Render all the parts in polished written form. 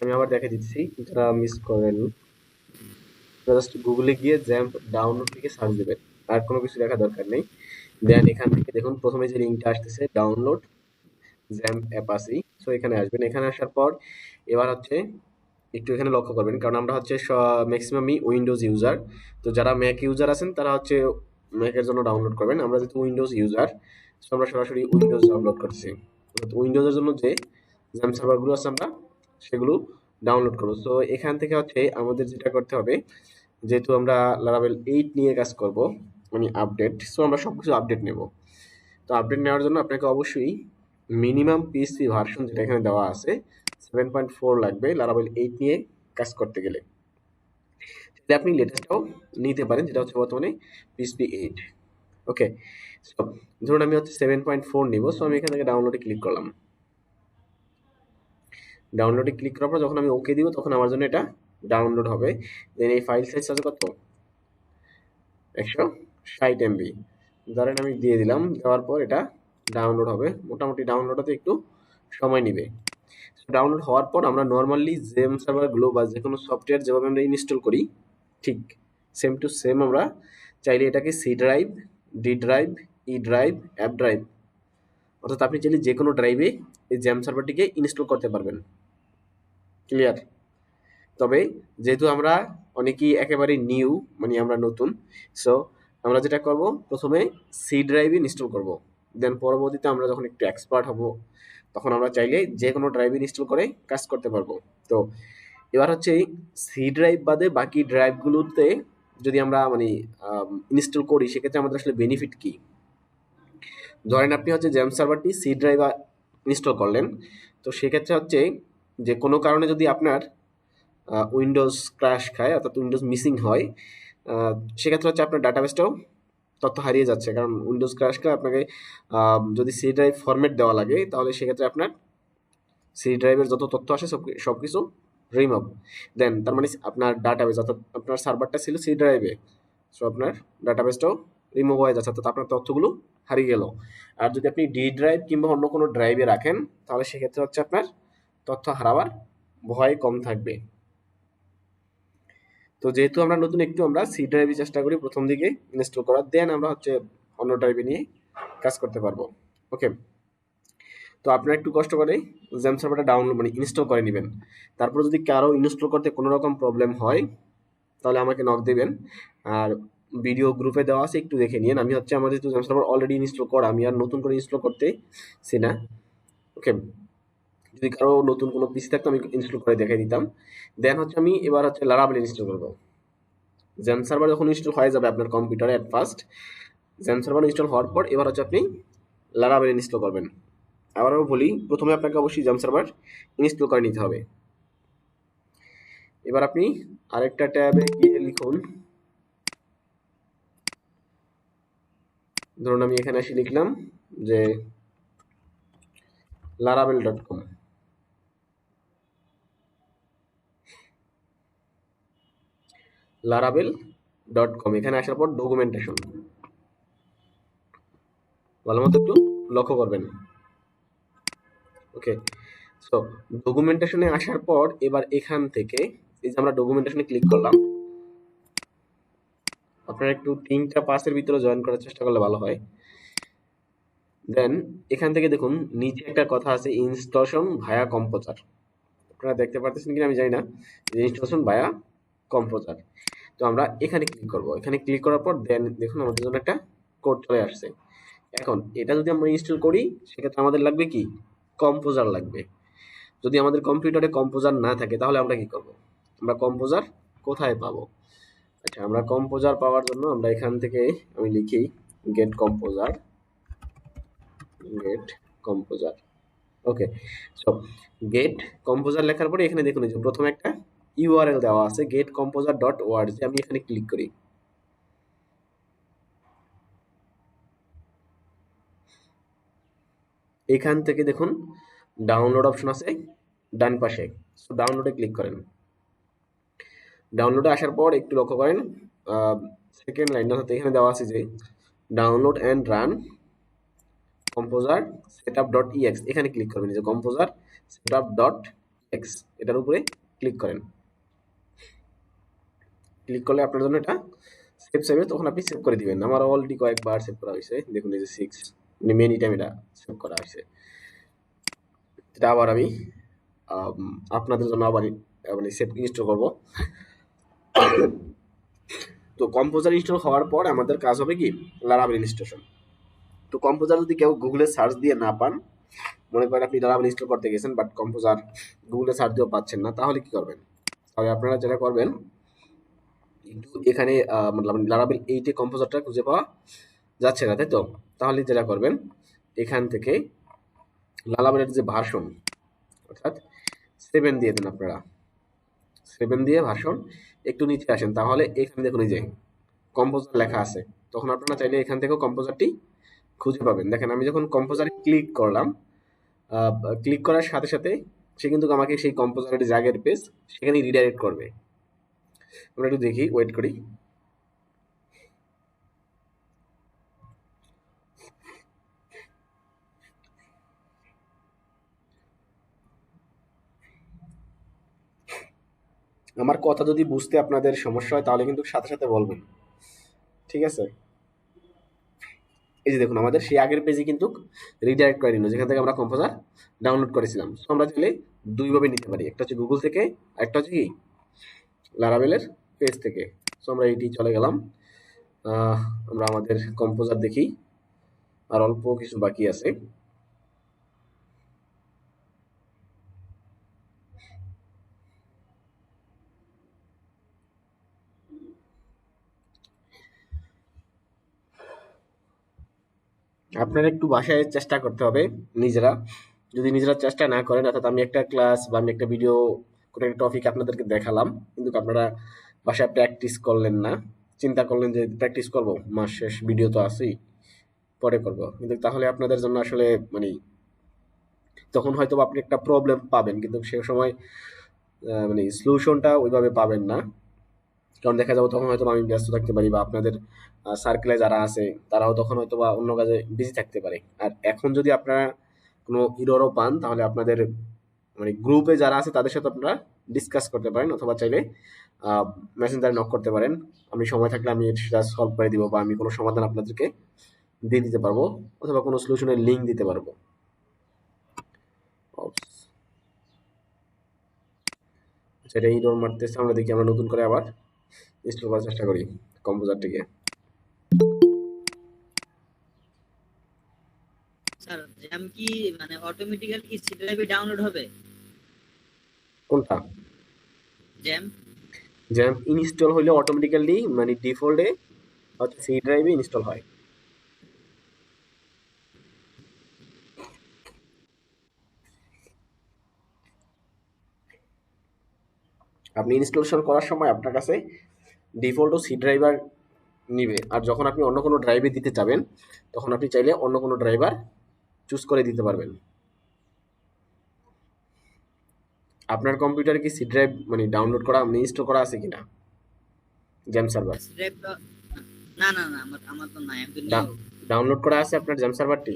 আমি আবার দেখে দিচ্ছি, যারা মিস করেন জাস্ট গুগলে গিয়ে জ্যাম্প ডাউনলোড লিখে সার্চ দেবেন, আর কোনো কিছু দেখা দরকার নেই। দেন এখান থেকে দেখুন প্রথমে যে লিঙ্কটা আসতেছে ডাউনলোড জ্যাম্প অ্যাপাসি, সো এখানে আসবেন। এখানে আসার পর এবার হচ্ছে একটু এখানে লক্ষ্য করবেন, কারণ আমরা হচ্ছে ম্যাক্সিমামই উইন্ডোজ ইউজার। তো যারা ম্যাক ইউজার আছেন তারা হচ্ছে ম্যাকের জন্য ডাউনলোড করবেন। আমরা যেহেতু উইন্ডোজ ইউজার, সো আমরা সরাসরি উইন্ডোজ ডাউনলোড করছি। তো উইন্ডোজের জন্য যে জ্যাম সার্ভারগুলো আছে আমরা সেগুলো ডাউনলোড করবো। তো এখান থেকে হচ্ছে আমাদের যেটা করতে হবে, যেহেতু আমরা লারাভেল 8 নিয়ে কাজ করব, মানে আপডেট, সো আমরা সবকিছু আপডেট নেব। তো আপডেট নেওয়ার জন্য আপনাকে অবশ্যই মিনিমাম পিসি ভার্সন যেটা এখানে দেওয়া আছে 7.4 লাগবে লারাভেল 8 নিয়ে কাজ করতে গেলে। যদি আপনি লেটেস্টটাও নিতে পারেন, যেটা হচ্ছে বর্তমানে পিএসপি 8। ওকে, সো ধরুন আমি হচ্ছে 7.4 নিব, সো আমি এখান থেকে ডাউনলোডে ক্লিক করলাম। ডাউনলোডে ক্লিক করার পর যখন আমি ওকে দিব তখন আমার জন্য এটা ডাউনলোড হবে। দেন এই ফাইল সাইজ আছে কত, 160 MB ধরেন আমি দিয়ে দিলাম। দেওয়ার পর এটা ডাউনলোড হবে, মোটামুটি ডাউনলোড হতে একটু সময় নেবে। ডাউনলোড হওয়ার পর আমরা নর্মালি জেম সার্ভারগুলো বা যে কোনো সফটওয়্যার যেভাবে আমরা ইনস্টল করি, ঠিক সেম টু সেম আমরা চাইলে এটাকে C drive, D drive, E drive, F drive, অর্থাৎ আপনি চাইলে যে কোনো ড্রাইভে এই জ্যাম সার্ভারটিকে ইনস্টল করতে পারবেন। ক্লিয়ার? তবে যেহেতু আমরা অনেকেই একেবারে নিউ, মানে আমরা নতুন, সো আমরা যেটা করব প্রথমে সি ড্রাইভে ইনস্টল করব। দেন পরবর্তীতে আমরা যখন একটু এক্সপার্ট হব তখন আমরা চাইলে যে কোনো ড্রাইভে ইনস্টল করে কাজ করতে পারবো। তো এবার হচ্ছে এই সি ড্রাইভ বাদে বাকি ড্রাইভগুলোতে যদি আমরা মানে ইনস্টল করি, সেক্ষেত্রে আমাদের আসলে বেনিফিট কি? ধরেন আপনি হচ্ছে জ্যাম সার্ভারটি সি ড্রাইভ ইনস্টল করলেন, তো সেক্ষেত্রে হচ্ছে যে কোনো কারণে যদি আপনার উইন্ডোজ ক্র্যাশ খায়, অর্থাৎ উইন্ডোজ মিসিং হয়, সেক্ষেত্রে হচ্ছে আপনার ডাটাবেসটাও তথ্য হারিয়ে যাচ্ছে। কারণ উইন্ডোজ ক্র্যাশ খায় আপনাকে যদি সি ড্রাইভ ফরম্যাট দেওয়া লাগে, তাহলে সেক্ষেত্রে আপনার সি ড্রাইভের যত তথ্য আসে সব কিছু রিমুভ। দেন তার মানে আপনার ডাটাবেস, অর্থাৎ আপনার সার্ভারটা ছিল সি ড্রাইভে, সো আপনার ডাটাবেসটাও রিমুভ হয়ে যাচ্ছে, অর্থাৎ আপনার তথ্যগুলো হারিয়ে গেল। আর যদি আপনি ডি ড্রাইভ কিংবা অন্য কোনো ড্রাইভে রাখেন, তাহলে সেক্ষেত্রে হচ্ছে আপনার তথ্য হারাবার ভয় কম থাকবে। তো যেহেতু আমরা নতুন, একটু আমরা সি ড্রাইভে চেষ্টা করি প্রথম দিকে ইনস্টল করার, দেন আমরা হচ্ছে অন্য ড্রাইভে নিয়ে কাজ করতে পারবো। ওকে, তো আপনারা একটু কষ্ট করে জ্যাম সার্ভারটা ডাউনলোড মানে ইনস্টল করে নেবেন। তারপর যদি কারো ইনস্টল করতে কোনো রকম প্রবলেম হয় তাহলে আমাকে নক দেবেন। আর ভিডিও গ্রুপে দেওয়া আছে, একটু দেখে নিন। আমি হচ্ছে আমাদের জ্যাম সার্ভার অলরেডি ইনস্টল করা, আমি আর নতুন করে ইনস্টল করতেছি না। ওকে, যদি কারো নতুন কোনো পিসি থাকতো আমি ইনস্টল করে দেখাই দিতাম। দেন হচ্ছে আমি এবার হচ্ছে লারাভেল ইনস্টল করবো। জ্যাম সার্ভার যখন ইনস্টল হয়ে যাবে আপনার কম্পিউটারে at first, XAMPP server install হওয়ার পর এবার হচ্ছে আপনি লারাভেল ইনস্টল করবেন। আবারও বলি, প্রথমে আপনাকে অবশ্যই জ্যাম সার্ভার ইনস্টল করে নিতে হবে। এবার আপনি আরেকটা ট্যাবে গিয়ে লিখুন, ধরুন আমি এখানে এসে লিখলাম যে laravel.com। laravel.com এখানে আসার পর ডকুমেন্টেশন ভালো মতো একটু লক্ষ্য করবেন। ওকে, সো ডকুমেন্টেশনে আসার পর এবার এখান থেকে এই যে আমরা ডকুমেন্টেশনে ক্লিক করলাম, আপনারা একটু 3টা পাসের ভিতরে জয়েন করার চেষ্টা করলে ভালো হয়। দেন এখান থেকে দেখুন নিচে একটা কথা আছে, ইনস্টলেশন ভায়া কম্পোজার। আপনারা দেখতে পারতেছেন কিনা আমি জানি না, ইনস্টলেশন ভায়া কম্পোজার। তো আমরা এখানে ক্লিক করব। এখানে ক্লিক করার পর দেন দেখুন আমাদের জন্য একটা কোড চলে আসছে। এখন এটা যদি আমরা ইনস্টল করি, সেক্ষেত্রে আমাদের লাগবে কি, কম্পোজার লাগবে। যদি আমাদের কম্পিউটারে কম্পোজার না থাকে তাহলে আমরা কি করব? আমরা কম্পোজার কোথায় পাবো? আচ্ছা, আমরা কম্পোজার পাওয়ার জন্য আমরা এখান থেকে আমি লিখি গেট কম্পোজার, গেট কম্পোজার। ওকে, সো গেট কম্পোজার লেখার পরে এখানে দেখুন যে প্রথমে একটা ইউআরএল দেওয়া আছে getcomposer.org। আমি এখানে ক্লিক করি। এখান থেকে দেখুন ডাউনলোড অপশন আছে ডান পাশে, সো ডাউনলোডে ক্লিক করেন। ডাউনলোডে আসার পর একটু লক্ষ্য করেন সেকেন্ড লাইন, অর্থাৎ এখানে দেওয়া আছে যে download and run composer setup dot EX, এখানে ক্লিক করবেন যে কম্পোজার সেটআপ ডট এক্স, এটার উপরে ক্লিক করেন। ক্লিক করলে আপনার জন্য এটা সেভ সেভে, তখন আপনি সেভ করে দিবেন। আমার অলরেডি কয়েকবার সেভ করা হয়েছে, দেখুন এই যে 6, মানে মেনি টাইম এটা সেভ করা হয়েছে। এটা আবার আমি আপনাদের জন্য আবার মানে সেভ ইনস্টল করব। তো কম্পোজার ইনস্টল হওয়ার পর আমাদের কাজ হবে কি, লারাভেল ইনস্টলেশন। তো কম্পোজার যদি কেউ গুগলে সার্চ দিয়ে না পান, মনে করেন আপনি লারাভেল ইনস্টল করতে গেছেন বাট কম্পোজার গুগলে সার্চ দিয়েও পাচ্ছেন না, তাহলে কি করবেন? তাহলে আপনারা যেটা করবেন, একটু এখানে লারাভেল 8 কম্পোজারটা খুঁজে পাওয়া যাচ্ছে না, তাই তো? তাহলে যেটা করবেন, এখান থেকে লারাভেলের যে ভার্সন, অর্থাৎ 7 দিয়ে দেন আপনারা। 7 দিয়ে ভার্সন একটু নিচে আসেন, তাহলে এখানে দেখুন এই যে কম্পোজার লেখা আছে। তখন আপনারা চাইলে এখান থেকেও কম্পোজারটি খুঁজে পাবেন। দেখেন আমি যখন কম্পোজারে ক্লিক করলাম, ক্লিক করার সাথে সাথে সে কিন্তু আমাকে সেই কম্পোজারের যে আগের পেজ সেখানে রিডাইরেক্ট করবে। আমরা একটু দেখি, ওয়েট করি। আমার কথা যদি বুঝতে আপনাদের সমস্যা হয় তাহলে কিন্তু সাথে সাথে বলবেন, ঠিক আছে? এই যে দেখুন আমাদের সেই আগের পেজে কিন্তু রিডাইরেক্ট করে নিল, যেখান থেকে আমরা কম্পোজার ডাউনলোড করেছিলাম। তো আমরা চাইলে দুইভাবে নিতে পারি, একটা হচ্ছে গুগল থেকে, আর একটা হচ্ছে কি লারাভেলের পেজ থেকে। সো আমরা এইটি চলে গেলাম। আমরা আমাদের কম্পোজার দেখি, আর অল্প কিছু বাকি আছে। আপনারা একটু বাসায় চেষ্টা করতে হবে নিজেরা। যদি নিজেরা চেষ্টা না করেন, অর্থাৎ আমি একটা ক্লাস বা আমি একটা ভিডিও, কোনো একটা টপিক আপনাদেরকে দেখালাম, কিন্তু আপনারা বাসায় প্র্যাকটিস করলেন না, চিন্তা করলেন যে প্র্যাকটিস করব, মাস শেষ ভিডিও তো আছেই, পরে করব, কিন্তু তাহলে আপনাদের জন্য আসলে মানে তখন হয়তো আপনি একটা প্রবলেম পাবেন, কিন্তু সে সময় মানে সলিউশনটা ওইভাবে পাবেন না। কারণ দেখা যাবে তখন হয়তো আমি ব্যস্ত থাকতে পারি, বা আপনাদের সার্কেলে যারা আছে তারাও তখন হয়তো বা অন্য কাজে বিজি থাকতে পারে। আর এখন যদি আপনারা কোনো ইররও পান, তাহলে আপনাদের মানে গ্রুপে যারা আছে তাদের সাথে আপনারা ডিসকাস করতে পারেন, অথবা চাইলে মেসেঞ্জারে নক করতে পারেন। আমি সময় থাকলে আমি সেটা সলভ করে দিব, বা আমি কোনো সমাধান আপনাদেরকে দিয়ে দিতে পারবো, অথবা কোনো সলিউশনের লিঙ্ক দিতে পারবো। সেটা ইরর মারতেছে, আমরা দেখি, আমরা নতুন করে আবার ইনস্টল করার চেষ্টা করি কম্পোজারটিকে। স্যার জ্যাম কি মানে অটোমেটিক্যালি কি সি ড্রাইভে ডাউনলোড হবে? কোনটা? জ্যাম জ্যাম্প ইনস্টল হইলে অটোমেটিক্যালি মানে ডিফল্টে হচ্ছে সি ড্রাইভে ইনস্টল হয়। আপনি ইনস্টলেশন করার সময় আপনার কাছে ডিফল্টও সি ড্রাইভার নিবে, আর যখন আপনি অন্য কোনো ড্রাইভে দিতে চাবেন, তখন আপনি চাইলে অন্য কোনো ড্রাইভার চুজ করে দিতে পারবেন। আপনার কম্পিউটারে কি সি ড্রাইভ মানে ডাউনলোড করা মানে ইনস্টল করা আছে কিনা, জ্যাম সার্ভার? সি ড্রাইভ না না না, আমার আমার তো নাই, আমি তো নিউ। ডাউনলোড করা আছে আপনার জ্যাম সার্ভারটি?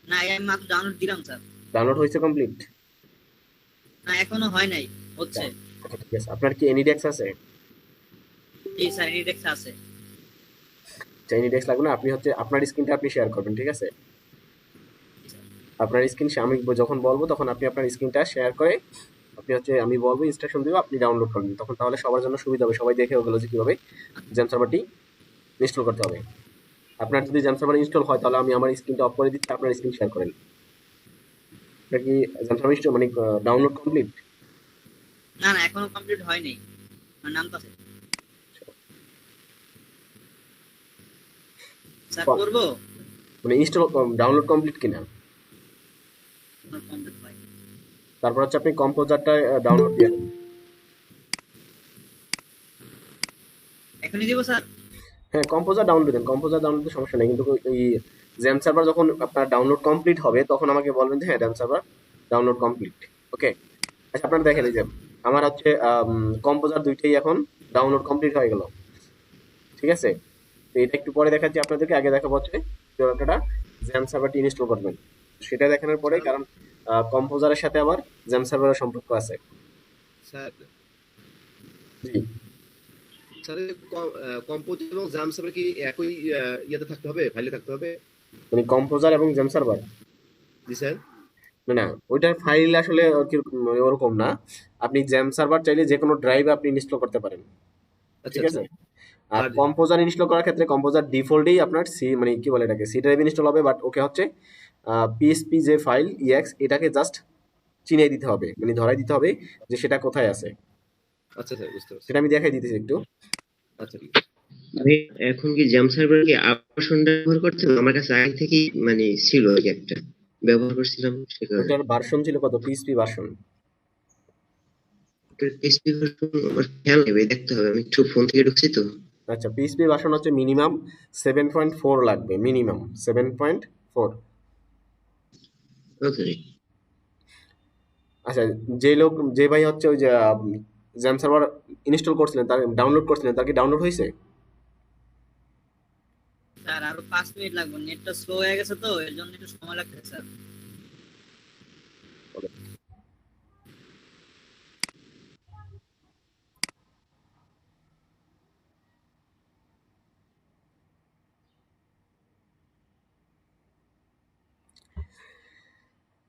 না, আমি মাত্র ডাউনলোড দিলাম স্যার। ডাউনলোড হয়েছে কমপ্লিট? না, এখনো হয় নাই, হচ্ছে। আচ্ছা ঠিক আছে। আপনার কি এনিডেক্স আছে? জি স্যার, এনিডেক্স আছে। এনিডেক্স লাগবে না, আপনি হচ্ছে আপনার স্ক্রিনটা আপনি শেয়ার করবেন, ঠিক আছে? আপনার স্ক্রিন আমি যখন বলবো তখন আপনি আপনার স্ক্রিনটা শেয়ার করে আপনি হচ্ছে, আমি বলবো ইনস্ট্রাকশন দিব, আপনি ডাউনলোড করবেন, তখন তাহলে সবার জন্য সুবিধা হবে, সবাই দেখে ওগুলো যে কিভাবে জ্যাম সার্ভারটি ইনস্টল করতে হবে। আপনার যদি জ্যাম সার্ভার ইনস্টল হয়, তাহলে আমি আমার স্ক্রিনটা অফ করে দিচ্ছি, আপনার স্ক্রিন শেয়ার করেন। এটা কি জ্যাম সার্ভার ইনস্টল মানে ডাউনলোড কমপ্লিট? না না, এখনো কমপ্লিট হয়নি, আমার নাম তো আছে। স্যার করবো? মানে ইনস্টল ডাউনলোড কমপ্লিট কিনা? আমার কমপ্লিট হয়। তারপর হচ্ছে আপনি কম্পোজারটা ডাউনলোড দিয়ে দেন। এখনই দিব স্যার? হ্যাঁ, কম্পোজার ডাউনলোড দেন, কম্পোজার ডাউনলোডের সমস্যা নেই, কিন্তু এই জ্যাম সার্ভার যখন আপনার ডাউনলোড কমপ্লিট হবে, তখন আমাকে বলবেন যে হ্যাঁ জ্যাম সার্ভার ডাউনলোড কমপ্লিট। ওকে, আচ্ছা আপনারা দেখেন এই যে আমার হচ্ছে কম্পোজার দুইটাই এখন ডাউনলোড কমপ্লিট হয়ে গেল, ঠিক আছে? তো এটা একটু পরে দেখাচ্ছি আপনাদেরকে, আগে দেখাবো হচ্ছে কিভাবে আপনারা জ্যাম সার্ভারটি ইনস্টল করবেন, সেটা দেখানোর পরে। স্যার কারণ কম্পোজারের সাথে আবার জেম সার্ভারের সম্পর্ক আছে। স্যার জি, স্যার কম্পোজ এবং জাম সার্ভার কি একই ইয়াতে থাকতে হবে, ফাইলে থাকতে হবে? মানে কম্পোজার এবং জেম সার্ভার, জি স্যার। না না, ওইটার ফাইল আসলে মানে ওরকম না। আপনি জেম সার্ভার চাইলে যে কোনো ড্রাইভে আপনি ইনস্টল করতে পারেন, আচ্ছা ঠিক আচ্ছা। আছে। আর আর কম্পোজার ইনস্টল করার ক্ষেত্রে কম্পোজার ডিফল্টেই আপনার সি মানে কি বলে এটাকে সি ড্রাইভ ইনস্টল হবে, বাট ওকে হচ্ছে পিএসপি যে ফাইল ইএক্স এটাকে জাস্ট চিনিয়ে দিতে হবে, মানে ধরাই দিতে হবে যে সেটা কোথায় আছে। আচ্ছা স্যার, বুঝতে পারছি। সেটা আমি দেখাই দিতেছি একটু। আচ্ছা ঠিক আছে। ভাই এখন কি জাম সার্ভার কি আপডেশন ব্যবহার করতে হবে? আমার কাছে আগে থেকেই মানে ছিল আর কি, একটা ব্যবহার করছিলাম সে কারণে। ওটার ভার্সন ছিল কত, পিএসপি ভার্সন? টেস্টি ভার্সন আমার খেয়াল নেই ভাই, দেখতে হবে, আমি একটু ফোন থেকে ঢুকছি তো। আচ্ছা, পিএসপি ভার্সন হচ্ছে মিনিমাম 7.4 লাগবে, মিনিমাম 7.4। ওকে। আচ্ছা, যে ভাই হচ্ছে ওই যে জ্যাম সার্ভার ইনস্টল করছিলেন, তার ডাউনলোড করছিলেন, তার কি ডাউনলোড হয়েছে? স্যার আরো 5 মিনিট লাগবে, নেটটা স্লো হয়ে গেছে তো এর জন্য একটু সময় লাগছে স্যার।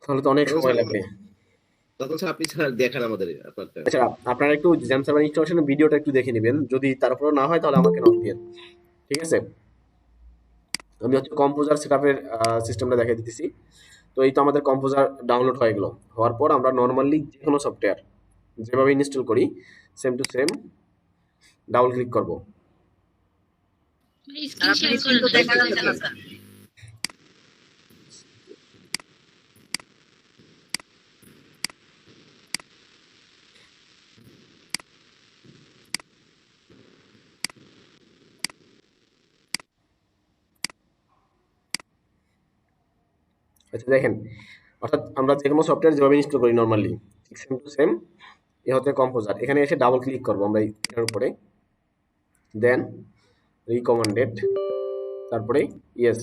তাহলে তো অনেক তখন সময় স্যার লাগবে। তখন স্যার আপনি স্যার দেখান আমাদের আপনারটা। আচ্ছা, আপনারা একটু জ্যাম সার্ভার ইনস্টলেশনের ভিডিওটা একটু দেখে নেবেন, যদি তারপরে না হয় তাহলে আমাকে নক দিন, ঠিক আছে। আমি হচ্ছে কম্পোজার সেটআপের সিস্টেমটা দেখিয়ে দিতেছি। তো এই তো আমাদের কম্পোজার ডাউনলোড হয়ে গেল। হওয়ার পর আমরা নর্মালি যে কোনো সফটওয়্যার যেভাবে ইনস্টল করি same to same double click করব। স্যার আপনি স্ক্রিন তো দেখা যাচ্ছে না স্যার। আচ্ছা দেখেন, অর্থাৎ আমরা যে কোনো সফটওয়্যার যেভাবে ইনস্টল করি নর্মালি ঠিক সেম টু সেম এ হচ্ছে কম্পোজার। এখানে এসে ডাবল ক্লিক করবো আমরা এটার উপরে, দেন রিকমেন্ডেড, তারপরে ইয়েস,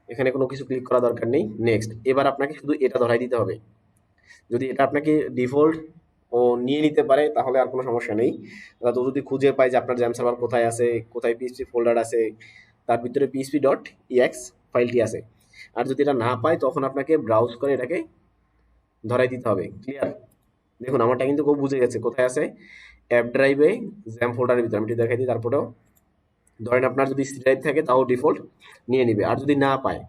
এখানে কোনো কিছু ক্লিক করা দরকার নেই, নেক্সট। এবার আপনাকে শুধু এটা ধরাই দিতে হবে। যদি এটা আপনাকে ডিফল্ট ও নিয়ে নিতে পারে তাহলে আর কোনো সমস্যা নেই। তো যদি খুঁজে পায় যে আপনার জ্যাম সার্ভার কোথায় আছে, কোথায় পিএইচপি ফোল্ডার আছে, তার ভিতরে পিএইচপি ডট ইএক্স ফাইলটি আছে, আর যদি এটা না পায় তখন আপনাকে ব্রাউজ করে এটাকে ধরাই দিতে হবে। ক্লিয়ার? দেখুন আমারটা কিন্তু খুব বুঝে গেছে কোথায় আছে, অ্যাপ ড্রাইভে জ্যাম ফোল্ডারের ভিতরে। আমি একটু দেখাই দিই। তারপরেও ধরেন আপনার যদি সি ড্রাইভ থাকে তাও ডিফল্ট নিয়ে নিবে, আর যদি না পায়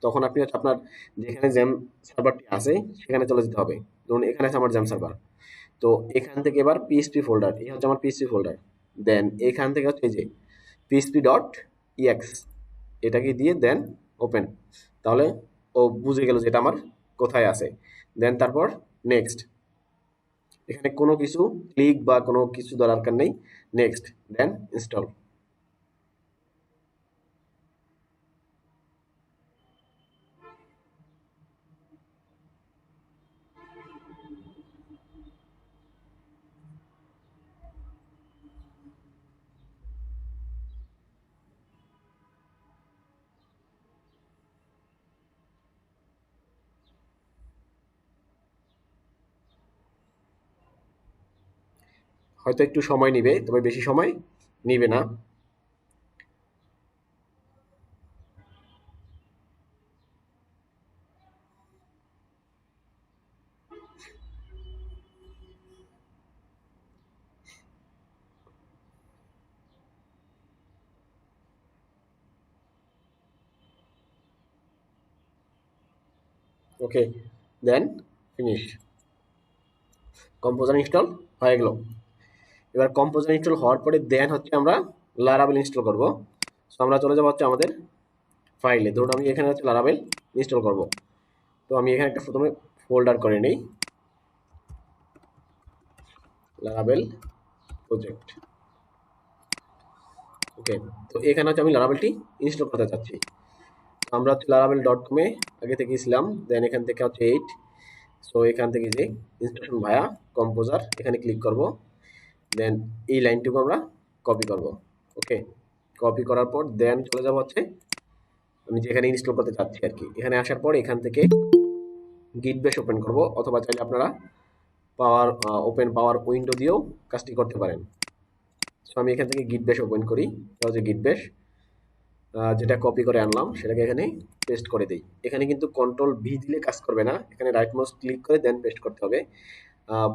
তখন আপনি হচ্ছে আপনার যেখানে জ্যাম সার্ভারটি আছে সেখানে চলে যেতে হবে। ধরুন এখানে আছে আমার জ্যাম সার্ভার, তো এখান থেকে এবার পিএইচপি ফোল্ডার, এই হচ্ছে আমার পিএইচপি ফোল্ডার, দেন এখান থেকে হচ্ছে এই যে পিএইচপি ডট ইএক্স এটাকে দিয়ে দেন ওপেন, তাহলে ও বুঝে গেল যে এটা আমার কোথায় আছে। দেন তারপর নেক্সট, এখানে কোনো কিছু ক্লিক বা কোনো কিছু দরকার নেই, নেক্সট, দেন ইনস্টল। হয়তো একটু সময় নিবে, তবে বেশি সময় নিবে না। ওকে, দেন ফিনিশ। কম্পোজার ইনস্টল হয়ে গেল। এবার কম্পোজার ইনস্টল হওয়ার পরে দেন হচ্ছে আমরা লারাবেল ইনস্টল করব। সো আমরা চলে যাবো হচ্ছে আমাদের ফাইলে। ধরুন আমি এখানে হচ্ছে লারাবেল ইনস্টল করব। তো আমি এখানে একটা প্রথমে ফোল্ডার করে নিই, লারাবেল প্রজেক্ট। ওকে, তো এখানে হচ্ছে আমি লারাবেলটি ইনস্টল করতে চাচ্ছি। আমরা হচ্ছে লারাবেল ডট কমে আগে থেকে ছিলাম, দেন এখান থেকে হচ্ছে 8। সো এখান থেকে যে ইনস্টলেশন ভায়া কম্পোজার এখানে ক্লিক করব, দেন এই লাইনটুকু আমরা কপি করব। ওকে, কপি করার পর দেন চলে যাব হচ্ছে আমি যেখানে ইনস্টল করতে চাচ্ছি আর কি। এখানে আসার পর এখান থেকে গিট বেশ ওপেন করব, অথবা চাইলে আপনারা পাওয়ার ওপেন পাওয়ার উইন্ডো দিয়েও কাজটি করতে পারেন। সো আমি এখান থেকে গিট বেশ ওপেন করি, এটা হচ্ছে গিট বেশ, যেটা কপি করে আনলাম সেটাকে এখানে পেস্ট করে দিই। এখানে কিন্তু কন্ট্রোল ভি দিলে কাজ করবে না, এখানে রাইট মাউস ক্লিক করে দেন পেস্ট করতে হবে।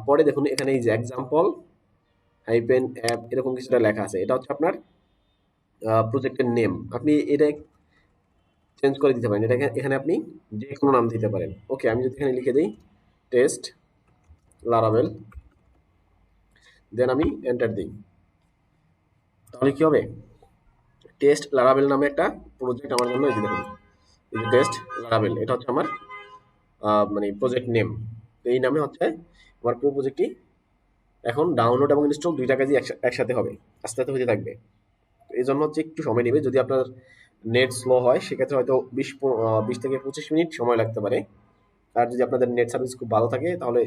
পরে দেখুন এখানে এই যে এক্সাম্পল হাইপেন অ্যাপ এরকম কিছুটা লেখা আছে, এটা হচ্ছে আপনার প্রজেক্টের নেম। আপনি এটা চেঞ্জ করে দিতে পারেন, এটাকে এখানে আপনি যে কোনো নাম দিতে পারেন। ওকে, আমি যদি এখানে লিখে দিই টেস্ট লারাভেল, দেন আমি এন্টার দিই, তাহলে কি হবে, টেস্ট লারাভেল নামে একটা প্রজেক্ট আমার জন্য এই যে দেখুন, এই যে টেস্ট লারাভেল, এটা হচ্ছে আমার মানে প্রজেক্ট নেম। এই নামে হচ্ছে আমার পুরো প্রজেক্টটি এখন ডাউনলোড এবং ইনস্টল দুইটা কাজই একসাথে হবে, আস্তে আস্তে হতে থাকবে। এই জন্য হচ্ছে একটু সময় নেবে, যদি আপনার নেট স্লো হয় সেক্ষেত্রে হয়তো 20 থেকে 25 মিনিট সময় লাগতে পারে, আর যদি আপনাদের নেট সার্ভিস খুব ভালো থাকে তাহলে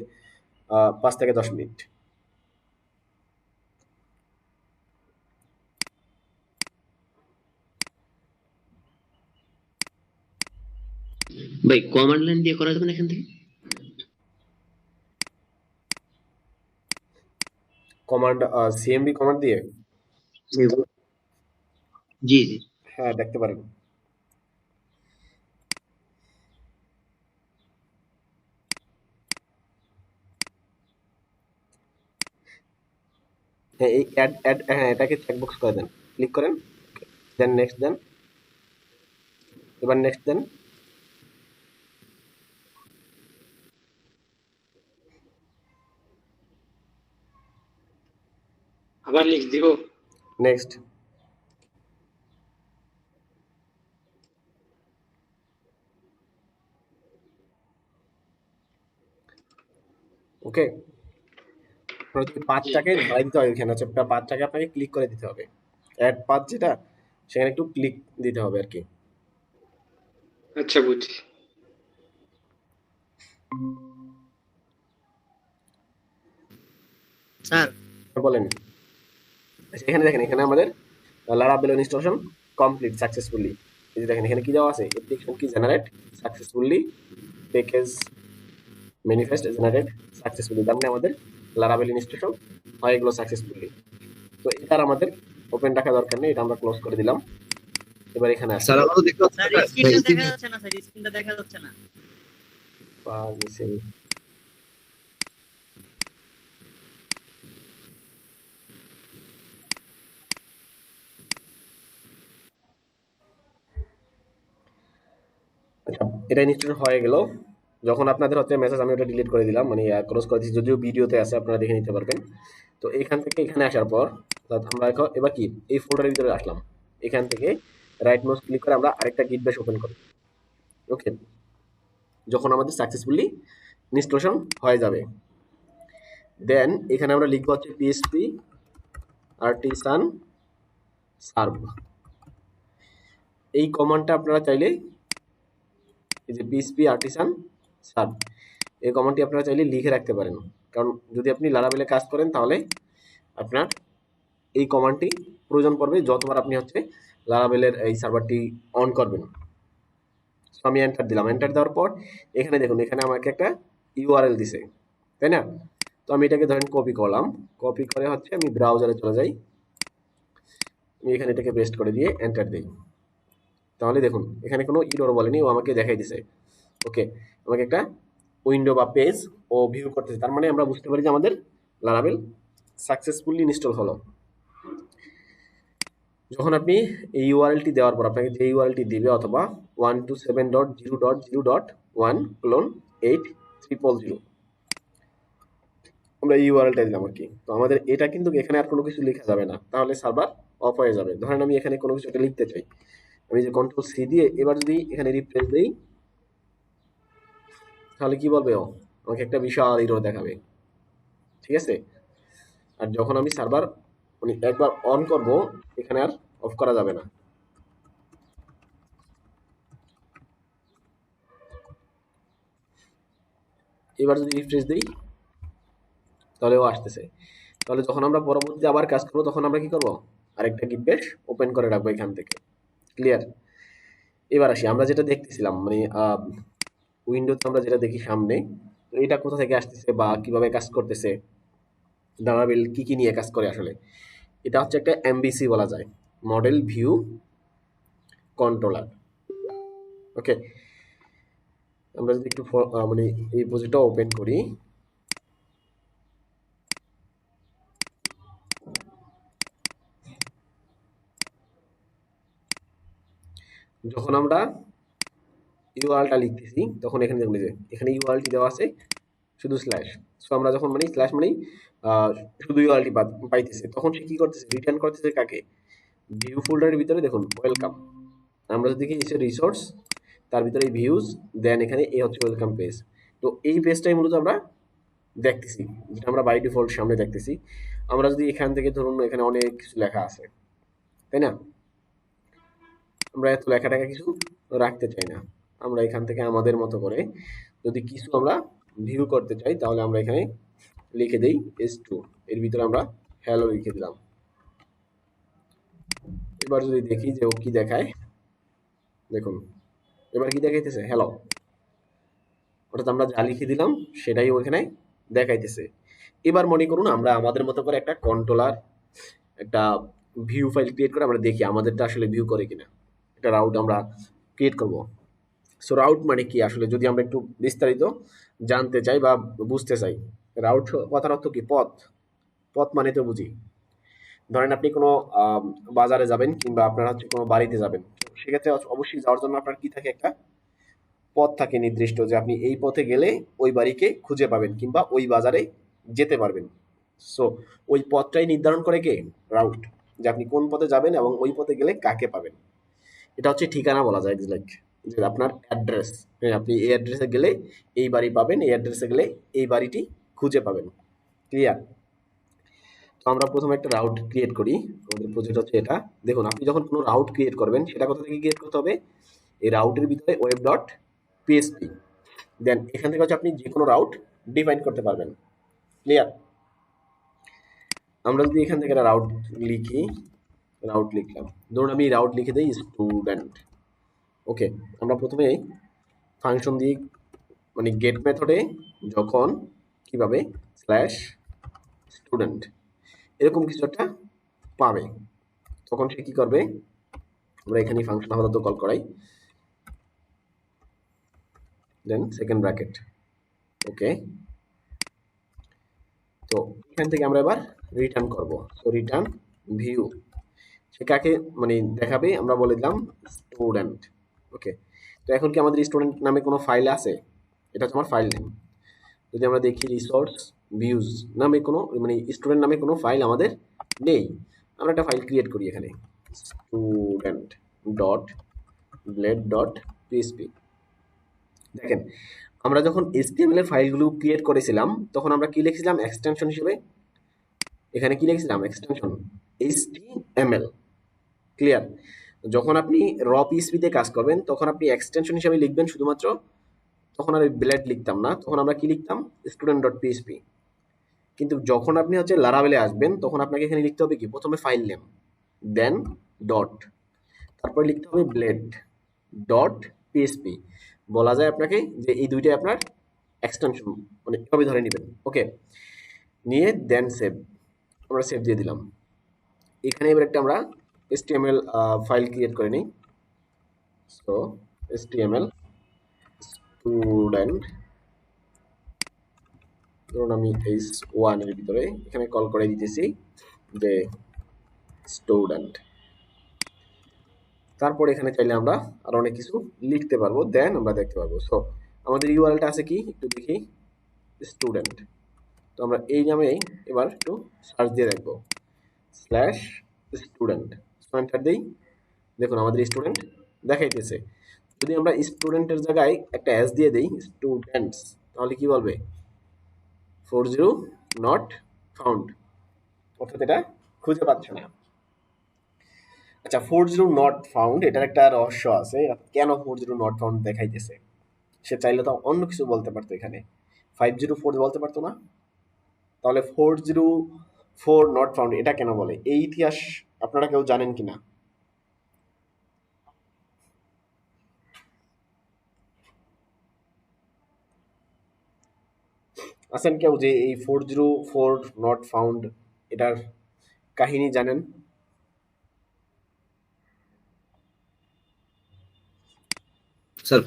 5 থেকে 10 মিনিট। ভাই কমান্ড লাইন দিয়ে করা যাবে না এখান থেকে? কমান্ড সিএমডি কমান্ড দিয়ে, জি জি। হ্যাঁ দেখতে পারেন। হ্যাঁ এই অ্যাড অ্যাড, হ্যাঁ এটাকে চেকবক্স করে দেন, ক্লিক করেন, দেন নেক্সট দেন, এবার নেক্সট দেন, আবার লিখ দিব। নেক্সট। ওকে, পাঁচটাকে ধরাই দিতে হবে, এখানে হচ্ছে পাঁচটাকে আপনাকে ক্লিক করে দিতে হবে, অ্যাড পাঁচ যেটা সেখানে একটু ক্লিক দিতে হবে আর কি। আচ্ছা বুঝছি। স্যার বলেন, এখানে দেখেন, এখানে আমাদের লারাভেল ইনস্টলেশন কমপ্লিট সাকসেসফুলি। এই যে দেখেন এখানে কি দেওয়া আছে, অ্যাপ্লিকেশন কি generate successfully, package manifest generate successfully, তার মানে আমাদের লারাভেল ইনস্টলেশন হয়ে গেল সাকসেসফুলি। তো এটার আমাদের ওপেন রাখা দরকার নেই, এটা আমরা ক্লোজ করে দিলাম। এবার এখানে আসি, স্যার আমাদের দেখতে স্যার পাচ্ছেন স্ক্রিনটা দেখা যাচ্ছে না, স্যার স্ক্রিনটা দেখা যাচ্ছে না। আচ্ছা, এটা ইনস্টল হয়ে গেল। যখন আপনাদের হচ্ছে মেসেজ, আমি ওটা ডিলিট করে দিলাম, মানে ক্লোজ করে দিচ্ছি, যদিও ভিডিওতে আছে আপনারা দেখে নিতে পারবেন। তো এখান থেকে এখানে আসার পর আমরা এবার কি এই ফোল্ডারের ভিতরে আসলাম, এখান থেকে রাইট মাউস ক্লিক করে আমরা আরেকটা গিট ব্যাশ ওপেন করি। ওকে, যখন আমাদের সাকসেসফুলি ইনস্টলেশন হয়ে যাবে, দেন এখানে আমরা লিখবো হচ্ছে পিএসপি আর্টিসান সার্ভ। এই কমান্ডটা আপনারা চাইলে, এই যে পিএসপি আর্টিসান সার্ভ, এই কমান্ডটি আপনারা চাইলে লিখে রাখতে পারেন, কারণ যদি আপনি লারাভেলে কাজ করেন তাহলে আপনার এই কমান্ডটি প্রয়োজন পড়বে যতবার আপনি হচ্ছে লারাভেলের এই সার্ভারটি অন করবেন। সো আমি এন্টার দিলাম, এন্টার দেওয়ার পর এখানে দেখুন, এখানে আমাকে একটা ইউআরএল দিছে, তাই না? তো আমি এটাকে ধরেন কপি করলাম, কপি করে হচ্ছে আমি ব্রাউজারে চলে যাই, আমি এখানে এটাকে পেস্ট করে দিয়ে এন্টার দিই। তাহলে দেখুন এখানে কোনো ইরর বলেনি, ও আমাকে দেখাই দিছে। ওকে, আমাকে একটা উইন্ডো বা পেজ ও ভিউ করতেছে, তার মানে আমরা বুঝতে পারি যে আমাদের লারাভেল সাকসেসফুলি ইনস্টল হলো। যখন আপনি এই ইউআরএলটি দেওয়ার পর আপনাকে যে ইউআরএলটি দিবে, অথবা 127.0.0.1:8,000, আমরা এই ইউআরএলটা দিলাম আর কি। তো আমাদের এটা কিন্তু এখানে আর কোনো কিছু লেখা যাবে না, তাহলে সার্ভার অফ হয়ে যাবে। ধরেন আমি এখানে কোনো কিছু একটা লিখতে চাই, আমি যে কন্ট্রোল সি দিয়ে এবার যদি এখানে রিফ্রেশ দিই, তাহলে কি বলবে, ও আমাকে একটা বিশাল ইরর দেখাবে, ঠিক আছে? আর যখন আমি সার্ভার মানে একবার অন করব, এখানে আর অফ করা যাবে না। এবার যদি রিফ্রেশ দিই তাহলে ও আসতেছে। তাহলে যখন আমরা পরবর্তীতে আবার কাজ করবো তখন আমরা কি করব, আরেকটা গিট বেশ ওপেন করে রাখবো এখান থেকে। ক্লিয়ার? এবার আসি, আমরা যেটা দেখতেছিলাম মানে উইন্ডোতে আমরা যেটা দেখি সামনে, তো এটা কোথা থেকে আসতেছে বা কিভাবে কাজ করতেছে, লারাভেল কি কি নিয়ে কাজ করে আসলে, এটা হচ্ছে একটা এমবিসি বলা যায়, মডেল ভিউ কন্ট্রোলার। ওকে, আমরা যদি একটু মানে এই প্রজেক্টটা ওপেন করি, যখন আমরা ইউআরএলটা লিখতেছি তখন এখানে দেখুন যে এখানে ইউআরএলটি দেওয়া আছে শুধু স্ল্যাশ। সো আমরা যখন মানে স্ল্যাশ মানে শুধু ইউআরএলটি পাইতেছে, তখন সে কি করতেছে, রিটার্ন করতেছে কাকে, ভিউ ফোল্ডারের ভিতরে দেখুন ওয়েলকাম। আমরা যদি দেখি এসে রিসোর্স, তার ভিতরে ভিউজ, দেন এখানে এই হচ্ছে ওয়েলকাম পেজ। তো এই পেজটাই মূলত আমরা দেখতেছি, যেটা আমরা বাই ডিফল্ট সামনে দেখতেছি। আমরা যদি এখান থেকে ধরুন এখানে অনেক কিছু লেখা আছে, তাই না, আমরা এত লেখাটাকে কিছু রাখতে চাই না। আমরা এখান থেকে আমাদের মতো করে যদি কিছু আমরা ভিউ করতে চাই, তাহলে আমরা এখানে লিখে দেই S2, এর ভিতরে আমরা হ্যালো লিখে দিলাম। এবার যদি দেখি যে ও কি দেখায়, দেখুন এবার কি দেখাইতেছে, হ্যালো। অর্থাৎ আমরা যা লিখে দিলাম সেটাই ওখানে দেখাইতেছে। এবার মনে করুন আমরা আমাদের মতো করে একটা কন্ট্রোলার, একটা ভিউ ফাইল ক্রিয়েট করে আমরা দেখি আমাদেরটা আসলে ভিউ করে কিনা, একটা রাউট আমরা ক্রিয়েট করব। সো রাউট মানে কি আসলে, যদি আমরা একটু বিস্তারিত জানতে চাই বা বুঝতে চাই, রাউট কথার অর্থ কি, পথ। পথ মানে তো বুঝি, ধরেন আপনি কোনো বাজারে যাবেন কিংবা আপনার হচ্ছে কোনো বাড়িতে যাবেন, সেক্ষেত্রে অবশ্যই যাওয়ার জন্য আপনার কি থাকে, একটা পথ থাকে নির্দিষ্ট, যে আপনি এই পথে গেলে ওই বাড়িকে খুঁজে পাবেন কিংবা ওই বাজারে যেতে পারবেন। সো ওই পথটাই নির্ধারণ করে কে, রাউট, যে আপনি কোন পথে যাবেন এবং ওই পথে গেলে কাকে পাবেন। এটা হচ্ছে ঠিকানা বলা যায়, লাইক যে আপনার অ্যাড্রেস, হ্যাঁ আপনি এই অ্যাড্রেসে গেলে এই বাড়ি পাবেন, এই অ্যাড্রেসে গেলে এই বাড়িটি খুঁজে পাবেন। ক্লিয়ার? তো আমরা প্রথমে একটা রাউট ক্রিয়েট করি, আমাদের প্রজেক্ট হচ্ছে এটা। দেখুন আপনি যখন কোনো রাউট ক্রিয়েট করবেন, সেটা কোথা থেকে ক্রিয়েট করতে হবে, এই রাউটের ভিতরে ওয়েব ডট পিএসপি, দেন এখান থেকে হচ্ছে আপনি যে কোনো রাউট ডিফাইন করতে পারবেন। ক্লিয়ার? আমরা যদি এখান থেকে একটা রাউট লিখি, রাউট লিখলাম, ধরুন আমি রাউট লিখে দিই স্টুডেন্ট। ওকে, আমরা প্রথমে ফাংশন দিয়ে মানে গেট মেথডে যখন কিভাবে স্ল্যাশ স্টুডেন্ট এরকম কিছু একটা পাবে, তখন সে কি করবে, আমরা এখানে ফাংশন আপাতত কল করাই, দেন সেকেন্ড ব্র্যাকেট। ওকে, তো এখান থেকে আমরা এবার রিটার্ন করব। তো রিটার্ন ভিউ, সে কাকে মানে দেখাবে, আমরা বলে দিলাম স্টুডেন্ট। ওকে, তো এখন কি আমাদের স্টুডেন্ট নামে কোনো ফাইল আছে, এটা হচ্ছে আমার ফাইল নেম। যদি আমরা দেখি রিসোর্স ভিউজ নামে কোনো মানে স্টুডেন্ট নামে কোনো ফাইল আমাদের নেই, আমরা একটা ফাইল ক্রিয়েট করি এখানে, student dot blade dot PSP. দেখেন আমরা যখন HTML এর ফাইলগুলো ক্রিয়েট করেছিলাম, তখন আমরা কি লিখেছিলাম এক্সটেনশন হিসেবে, এখানে কি লিখেছিলাম এক্সটেনশন HTML। ক্লিয়ার? যখন আপনি র পিএসপিতে কাজ করবেন, তখন আপনি এক্সটেনশন হিসেবে লিখবেন শুধুমাত্র, তখন আর ব্লেড লিখতাম না, তখন আমরা কি লিখতাম স্টুডেন্ট ডট পিএসপি। কিন্তু যখন আপনি হচ্ছে লারাভেলে আসবেন, তখন আপনাকে এখানে লিখতে হবে কি, প্রথমে ফাইল নেম, দেন ডট, তারপরে লিখতে হবে ব্লেড ডট পিএসপি। বলা যায় আপনাকে যে এই দুইটাই আপনার এক্সটেনশন, মানে এভাবে ধরে নেবেন। ওকে, নিয়ে দেন সেভ, আমরা সেভ দিয়ে দিলাম। এখানে এবার একটা আমরা HTML ফাইল ক্রিয়েট করে নিই। সো HTML স্টুডেন্ট, ধরুন আমি H1 এর ভিতরে এখানে কল করে দিতেছি যে স্টুডেন্ট। তারপর এখানে চাইলে আমরা আর অনেক কিছু লিখতে পারবো, দেন আমরা দেখতে পারবো। সো আমাদের ইউআরএলটা আছে কি, একটু দেখি, স্টুডেন্ট। তো আমরা এই নামে এবার একটু সার্চ দিয়ে দেখবো, স্ল্যাশ স্টুডেন্ট, এন্টার দিই, দেখুন আমাদের স্টুডেন্ট দেখাইতেছে। যদি আমরা স্টুডেন্টের জায়গায় একটা এস দিয়ে দিই স্টুডেন্টস, তাহলে কি বলবে, 40 নট ফাউন্ড, অর্থাৎ এটা খুঁজে পাচ্ছে না। আচ্ছা, 40 নট ফাউন্ড, এটার একটা রহস্য আছে, কেন 40 নট ফাউন্ড দেখাইতেছে। সে চাইলে তো অন্য কিছু বলতে পারতো, এখানে 504 বলতে পারতো না, তাহলে 404 নট ফাউন্ড এটা কেন বলে, এই ইতিহাস আপনারা কেউ জানেন কিনা? আছেন কেউ যে এই 404 নট ফাউন্ড এটার কাহিনী জানেন? স্যার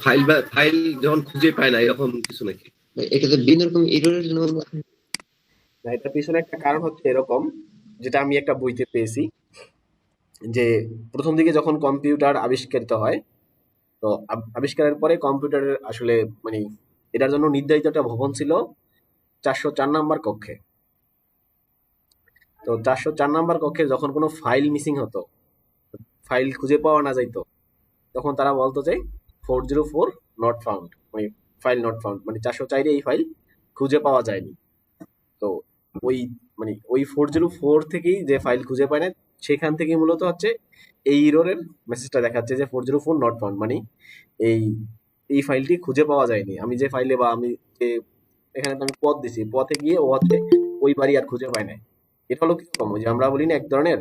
ফাইল যখন খুঁজে পায় না এরকম কিছু নাকি? এটা তো বিভিন্ন রকম এররের জন্য না, এটার পিছনে একটা কারণ হচ্ছে এরকম, যেটা আমি একটা বইতে পেয়েছি, যে প্রথম দিকে যখন কম্পিউটার আবিষ্কারিত হয়, তো আবিষ্কারের পরে কম্পিউটারের আসলে মানে এটার জন্য নির্ধারিত একটা ভবন ছিল 404 নাম্বার কক্ষে। তো 404 নাম্বার কক্ষে যখন কোনো ফাইল মিসিং হতো, ফাইল খুঁজে পাওয়া না যাইতো, তখন তারা বলতো যে 404 নট ফাউন্ড, মানে ফাইল নট ফাউন্ড, মানে 404 এই ফাইল খুঁজে পাওয়া যায়নি। তো ওই মানে ওই 404 থেকেই যে ফাইল খুঁজে পায় না, সেখান থেকে মূলত হচ্ছে এই ইররের মেসেজটা দেখাচ্ছে যে 404 নট ফাউন্ড, মানে এই এই ফাইলটি খুঁজে পাওয়া যায়নি। আমি যে ফাইলে বা আমি যে এখানে তো আমি পথ দিছি, পথে গিয়ে ও হচ্ছে ওই বাড়ি আর খুঁজে পায় নাই। এটা হলো কিরকম, ওই যে আমরা বলি না এক ধরনের,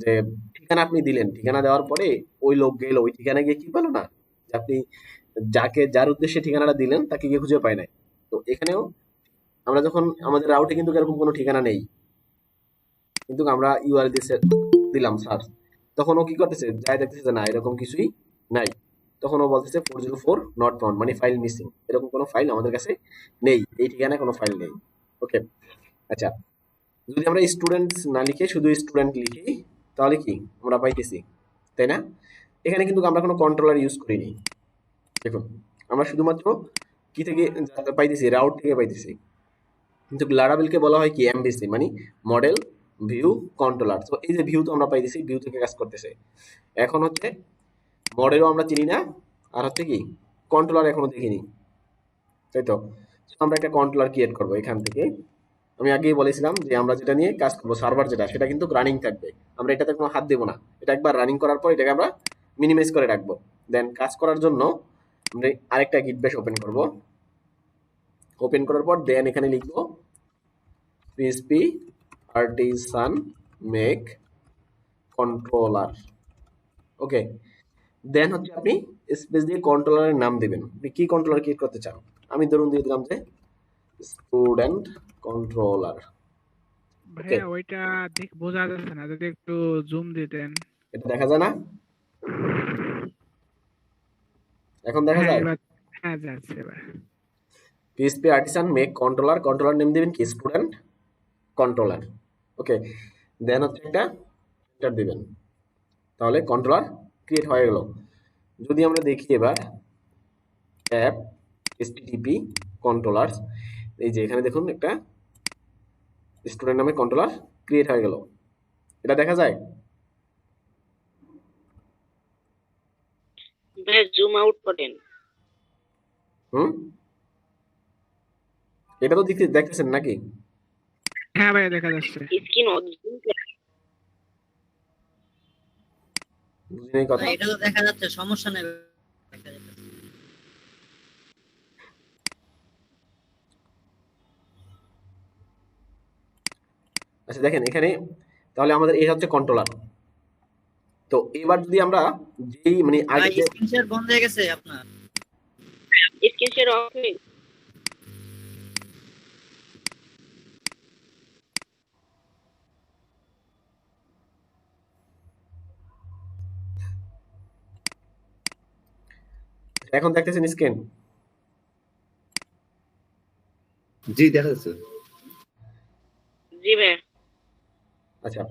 যে ঠিকানা আপনি দিলেন, ঠিকানা দেওয়ার পরে ওই লোক গেল, ওই ঠিকানা গিয়ে কি পেলো না, যে আপনি যার উদ্দেশ্যে ঠিকানাটা দিলেন তাকে গিয়ে খুঁজে পায় নাই। তো এখানেও আমরা যখন আমাদের রাউটে কিন্তু এরকম কোনো ঠিকানা নেই, কিন্তু আমরা ইউআরএল দিলাম সার্চ, তখন ও কি করতেছে, যাই দেখতেছে যে না এরকম কিছুই নাই, তখন ও বলতেছে 404 নট ফাউন্ড, মানে ফাইল মিসিং, এরকম কোনো ফাইল আমাদের কাছে নেই, এই ঠিকানায় কোনো ফাইল নেই। ওকে, আচ্ছা, যদি আমরা স্টুডেন্ট না লিখে শুধু স্টুডেন্ট লিখি, তাহলে কি আমরা পাইতেছি, তাই না? এখানে কিন্তু আমরা কোনো কন্ট্রোলার ইউজ করিনি। দেখুন, আমরা শুধুমাত্র কি থেকে পাইতেছি, রাউট থেকে পাইতেছি। কিন্তু লারাবেলকে বলা হয় কি এমভিসি, মানে মডেল ভিউ কন্ট্রোলার। তো এই যে ভিউ তো আমরা পাইতেছি, ভিউ থেকে কাজ করতেছে। এখন হচ্ছে মডেলও আমরা চিনি না, আর হচ্ছে কি কন্ট্রোলার এখনো দেখিনি, তাই তো? আমরা একটা কন্ট্রোলার ক্রিয়েট করব এখান থেকে। আমি আগেই বলেছিলাম যে আমরা যেটা নিয়ে কাজ করবো, সার্ভার যেটা, সেটা কিন্তু রানিং থাকবে, আমরা এটাতে কোনো হাত দেবো না। এটা একবার রানিং করার পর এটাকে আমরা মিনিমাইজ করে রাখবো। দেন কাজ করার জন্য আমরা আরেকটা গিট বেশ ওপেন করব। ওপেন করার পর দেন এখানে লিখবো PHP artisan make controller। ওকে, দেন হচ্ছে আপনি স্পেস দিয়ে কন্ট্রোলারের নাম দিবেন, আপনি কি কন্ট্রোলার ক্রিয়েট করতে চান। আমি ধরুন দিয়ে দিলাম যে স্টুডেন্ট কন্ট্রোলার। ওকে, ভাইয়া ওইটা বোঝা যাচ্ছে না, যদি একটু জুম দিতেন। এটা দেখা যায় না? এখন দেখা হ্যাঁ যায়? এবার, হ্যাঁ যাচ্ছে এবার। PHP artisan make controller, controller name দিবেন কি স্টুডেন্ট কন্ট্রোলার। ওকে, দেন হচ্ছে একটা এন্টার দিবেন, তাহলে কন্ট্রোলার ক্রিয়েট হয়ে গেল। যদি আমরা দেখি এবার অ্যাপ http কন্ট্রোলার, এই যে এখানে দেখুন একটা স্টুডেন্ট নামে কন্ট্রোলার ক্রিয়েট হয়ে গেল, এটা দেখা যায়? ভাই জুম আউট করেন। হুম, এটা তো দেখতেছেন নাকি? হ্যাঁ ভাইয়া দেখা যাচ্ছে। স্ক্রিন জুম বুঝিনি কথা। এটা তো দেখা যাচ্ছে, সমস্যা নেই, দেখা যাচ্ছে। আচ্ছা দেখেন এখানে, তাহলে আমাদের এই হচ্ছে কন্ট্রোলার। তো এবার যদি আমরা যেই মানে আগে ভাই স্ক্রিন শেয়ার বন্ধ হয়ে গেছে আপনার। স্ক্রিন শেয়ার অফ হয়ে এখন দেখতেছেন স্ক্রিন? জি দেখা যাচ্ছে। জি ভাই। আচ্ছা,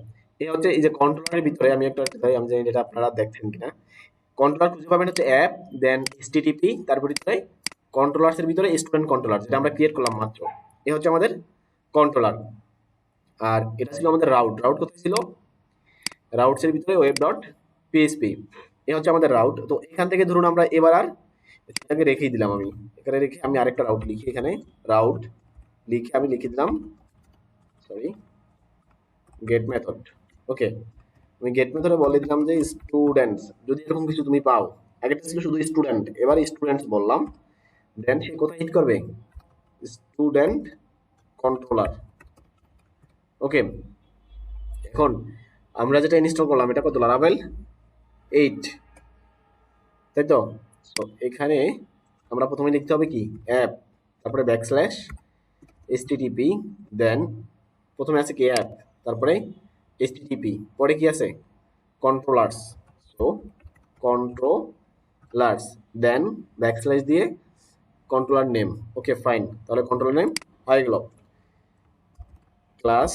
এই হচ্ছে এই যে কন্ট্রোলারের ভিতরে আমি একটা তাই আমি জানি এটা আপনারা দেখছেন কিনা, কন্ট্রোলার খুঁজে পাবেন হচ্ছে অ্যাপ দেন http, তারপর ভিতরে কন্ট্রোলার্স এর ভিতরে স্টুডেন্ট কন্ট্রোলার, যেটা আমরা ক্রিয়েট করলাম মাত্র, এই হচ্ছে আমাদের কন্ট্রোলার। আর এটা ছিল আমাদের রাউট। রাউট কোথায় ছিল? রাউটস এর ভিতরে ওয়েব ডট পিএইচপি, এই হচ্ছে আমাদের রাউট। তো এখান থেকে ধরুন আমরা এবার আর এটাকে রেখেই দিলাম, আমি এখানে রেখে আমি আরেকটা রাউট লিখি, এখানে রাউট লিখে আমি লিখে দিলাম সরি গেট মেথড। ওকে, আমি গেট মেথডে বলে দিলাম যে স্টুডেন্টস, যদি এরকম কিছু তুমি পাও, আগেটা ছিল শুধু স্টুডেন্ট, এবার স্টুডেন্টস বললাম, দেন সে কোথায় হিট করবে, স্টুডেন্ট কন্ট্রোলার। ওকে, এখন আমরা যেটা ইনস্টল করলাম এটা কত, লারাভেল 8, তাই তো? সো এখানে আমরা প্রথমে লিখতে হবে কি অ্যাপ, তারপরে ব্যাকস্ল্যাশ http দেন প্রথমে আছে কি অ্যাপ, তারপরে http, পরে কি আছে কন্ট্রোলার্স, সো কন্ট্রোলার্স দেন ব্যাকস্ল্যাশ দিয়ে কন্ট্রোলার নেম। ওকে ফাইন, তাহলে কন্ট্রোলার নেম হয়ে গেল। ক্লাস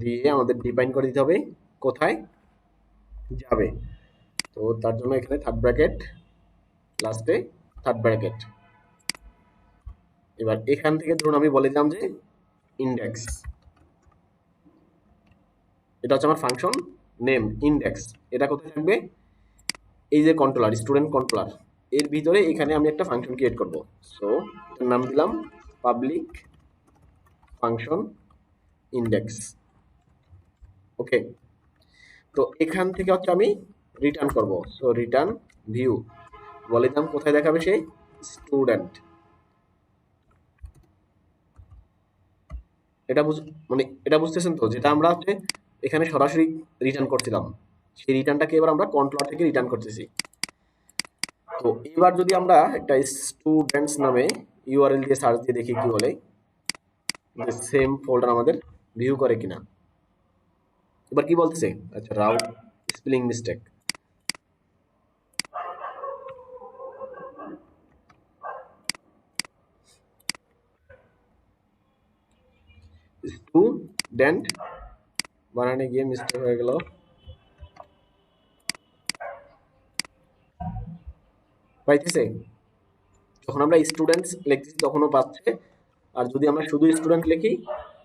দিয়ে আমাদের ডিফাইন করে দিতে হবে কোথায় যাবে, তো তার জন্য এখানে থার্ড ব্র্যাকেট, লাস্টে থার্ড ব্র্যাকেট। এবার এখান থেকে ধরুন আমি বলে দিলাম যে ইন্ডেক্স, এটা হচ্ছে আমার ফাংশন নেম ইন্ডেক্স, এটা কোথায় থাকবে, এই যে কন্ট্রোলার স্টুডেন্ট কন্ট্রোলার এর ভিতরে এখানে আমি একটা ফাংশন ক্রিয়েট করব। সো এটার নাম দিলাম পাবলিক ফাংশন ইন্ডেক্স। ওকে, তো এখান থেকে হচ্ছে আমি রিটার্ন করব। সো রিটার্ন ভিউ, বলে দিলাম কোথায় দেখাবে সেই স্টুডেন্ট। এটা মানে এটা বুঝতেছেন তো, যেটা আমরা হচ্ছে এখানে সরাসরি রিটার্ন করছিলাম সেই রিটার্নটাকে এবার আমরা কন্ট্রোলার থেকে রিটার্ন করতেছি। তো এবার যদি আমরা একটা স্টুডেন্টস নামে ইউআরএল দিয়ে সার্চ দিয়ে দেখি কি বলে, যে সেম ফোল্ডার আমাদের ভিউ করে কিনা। এবার কি বলতেছে, আচ্ছা রাউট স্পেলিং মিস্টেক, স্টুডেন্ট বানানে গিয়ে মিস্টেক হয়ে গেল। পাইতেছে, যখন আমরা স্টুডেন্টস লিখতেছি তখনও পাচ্ছে, আর যদি আমরা শুধু স্টুডেন্ট লিখি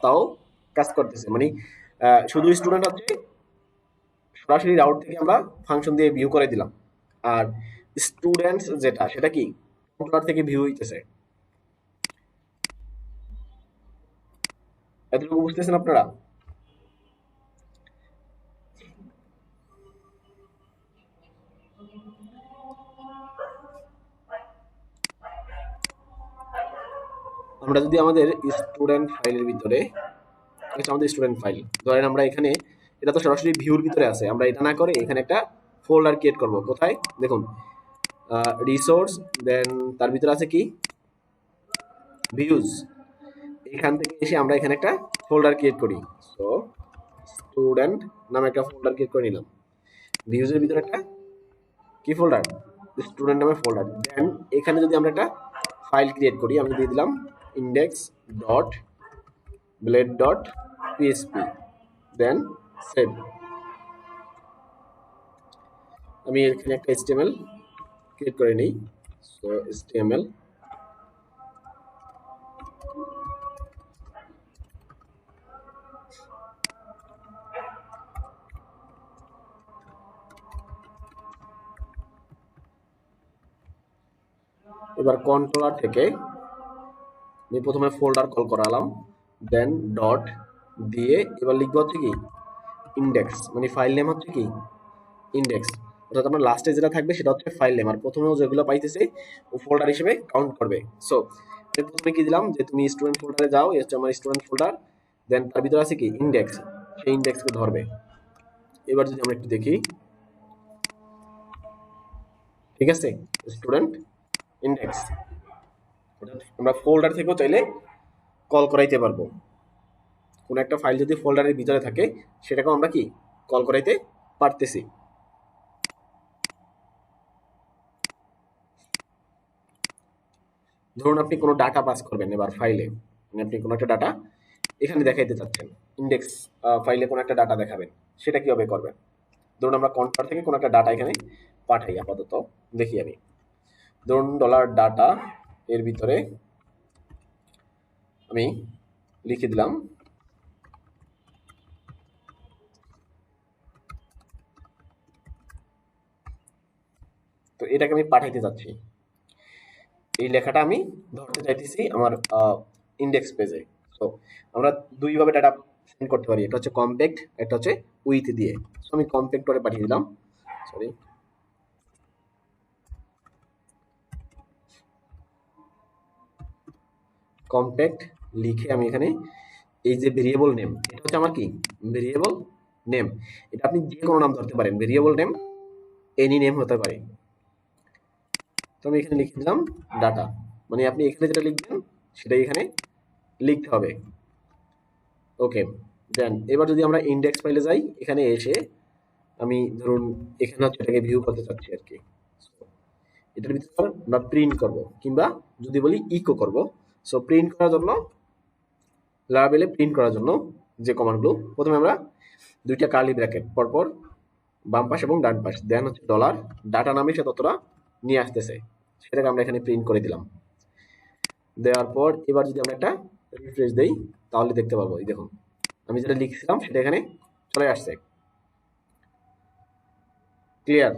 তাও কাজ করতেছে। মানে শুধু স্টুডেন্ট হচ্ছে সরাসরি রাউট থেকে আমরা ফাংশন দিয়ে ভিউ করে দিলাম, আর স্টুডেন্টস যেটা সেটা কি কন্ট্রোলার থেকে ভিউ হইতেছে। এতটুকু বুঝতেছেন আপনারা? আমরা যদি আমাদের স্টুডেন্ট ফাইলের ভিতরে, আমাদের স্টুডেন্ট ফাইল ধরেন আমরা এখানে, এটা তো সরাসরি ভিউর ভিতরে আছে, আমরা এটা না করে এখানে একটা ফোল্ডার ক্রিয়েট করব। কোথায় দেখুন, রিসোর্স দেন তার ভিতরে আছে কি ভিউজ, এখান থেকে এসে আমরা এখানে একটা ফোল্ডার ক্রিয়েট করি। সো স্টুডেন্ট নামে একটা ফোল্ডার ক্রিয়েট করে নিলাম, ভিউজের ভিতরে একটা কি ফোল্ডার, স্টুডেন্ট নামে ফোল্ডার। দেন এখানে যদি আমরা একটা ফাইল ক্রিয়েট করি, আমি দিয়ে দিলাম index dot blade dot PSP, then save. আমি এখানে একটা HTML ক্রিয়েট করে নিই। সো HTML এবার কন্ট্রোলার থেকে আমি প্রথমে ফোল্ডার কল করালাম, দেন ডট দিয়ে এবার লিখবো হচ্ছে কি ইন্ডেক্স, মানে ফাইল নেম হচ্ছে কি ইন্ডেক্স, অর্থাৎ আমার লাস্টে যেটা থাকবে সেটা হচ্ছে ফাইল নেম, আর প্রথমেও যেগুলো পাইতেছে ও ফোল্ডার হিসেবে কাউন্ট করবে। সো প্রথমে কি দিলাম যে তুমি স্টুডেন্ট ফোল্ডারে যাও, এই হচ্ছে আমার স্টুডেন্ট ফোল্ডার, দেন তার ভিতরে আছে কি ইন্ডেক্স, সেই ইন্ডেক্সকে ধরবে। এবার যদি আমরা একটু দেখি, ঠিক আছে স্টুডেন্ট ইন্ডেক্স, আমরা ফোল্ডার থেকেও চাইলে কল করাইতে পারবো। কোনো একটা ফাইল যদি ফোল্ডারের ভিতরে থাকে সেটাকেও আমরা কি কল করাইতে পারতেছি। ধরুন আপনি কোনো ডাটা পাস করবেন এবার ফাইলে, মানে আপনি কোনো একটা ডাটা এখানে দেখাইতে চাচ্ছেন, ইন্ডেক্স ফাইলে কোনো একটা ডাটা দেখাবেন, সেটা কিভাবে করবেন। ধরুন আমরা কন্ট্রোলার থেকে কোনো একটা ডাটা এখানে পাঠাই, আপাতত দেখি আমি। ধরুন $ডাটা এর ভিতরে আমি লিখে দিলাম তো এটাকে আমি পাঠাইতে যাচ্ছি, এই লেখাটা আমি ধরতে চাইতেছি আমার ইন্ডেক্স পেজে। তো আমরা দুইভাবে ডাটা সেন্ড করতে পারি, একটা হচ্ছে কম্প্যাক্ট, একটা হচ্ছে উইথ দিয়ে। সো আমি কম্প্যাক্ট করে পাঠিয়ে দিলাম, সরি কম্প্যাক্ট লিখে আমি এখানে এই যে ভেরিয়েবল নেম, এটা হচ্ছে আমার কি ভেরিয়েবল নেম, এটা আপনি যে কোনো নাম ধরতে পারেন, ভেরিয়েবল নেম এনি নেম হতে পারে। তো আমি এখানে লিখে দিলাম ডাটা, মানে আপনি এখানে যেটা লিখবেন সেটাই এখানে লিখতে হবে। ওকে, দেন এবার যদি আমরা ইন্ডেক্স ফাইলে যাই, এখানে এসে আমি ধরুন এখানে হচ্ছে এটাকে ভিউ করতে চাচ্ছি আর কি। এটার ভিতর আমরা প্রিন্ট করব, কিংবা যদি বলি ইকো করব। সো প্রিন্ট করার জন্য, লারাবেলে প্রিন্ট করার জন্য যে কমান্ডগুলো, প্রথমে আমরা দুইটা কার্লি ব্র্যাকেট পরপর বাম পাশ এবং ডান পাশ, দেন হচ্ছে ডলার, ডাটা নামে সে ততটা নিয়ে আসতেছে, সেটাকে আমরা এখানে প্রিন্ট করে দিলাম। দেওয়ার পর এবার যদি আমরা একটা রিফ্রেশ দেই, তাহলে দেখতে পারবো এই দেখুন আমি যেটা লিখছিলাম সেটা এখানে চলে আসছে। ক্লিয়ার?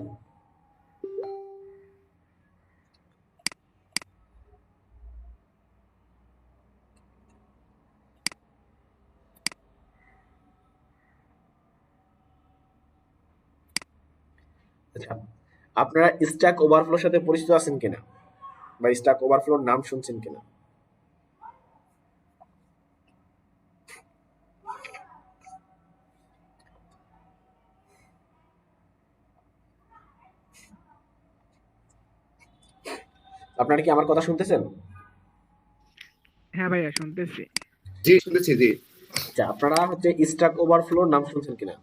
আচ্ছা, আপনারা স্ট্যাক ওভারফ্লোর সাথে পরিচিত আছেন কিনা, বা স্ট্যাক ওভারফ্লোর নাম শুনছেন কিনা? আপনারা কি আমার কথা শুনতেছেন? হ্যাঁ ভাইয়া শুনতেছি। জি শুনতেছি, জি। আচ্ছা, আপনারা হচ্ছে স্ট্যাক ওভারফ্লোর নাম শুনছেন কিনা?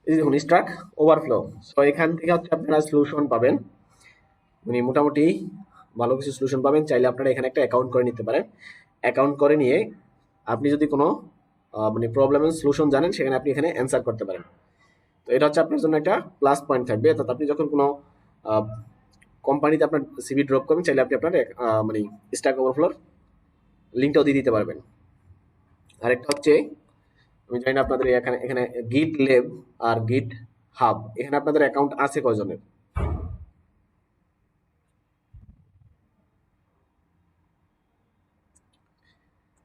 এই দেখুন স্ট্যাক ওভারফ্লো। সো এখান থেকে হচ্ছে আপনারা সলিউশন পাবেন, মানে মোটামুটি ভালো কিছু সলিউশন পাবেন। চাইলে আপনারা এখানে একটা অ্যাকাউন্ট করে নিতে পারেন। অ্যাকাউন্ট করে নিয়ে আপনি যদি কোনো মানে প্রবলেমের সলিউশন জানেন, সেখানে আপনি এখানে অ্যান্সার করতে পারেন। তো এটা হচ্ছে আপনার জন্য একটা প্লাস পয়েন্ট থাকবে, অর্থাৎ আপনি যখন কোনো কোম্পানিতে আপনার সিভি ড্রপ করবেন, চাইলে আপনি আপনার মানে স্ট্যাক ওভারফ্লোর লিঙ্কটাও দিয়ে দিতে পারবেন। আরেকটা হচ্ছে, আমি জানি না আপনাদের এখানে এখানে গিট ল্যাব আর গিট হাব, এখানে আপনাদের অ্যাকাউন্ট আছে কয়জনের?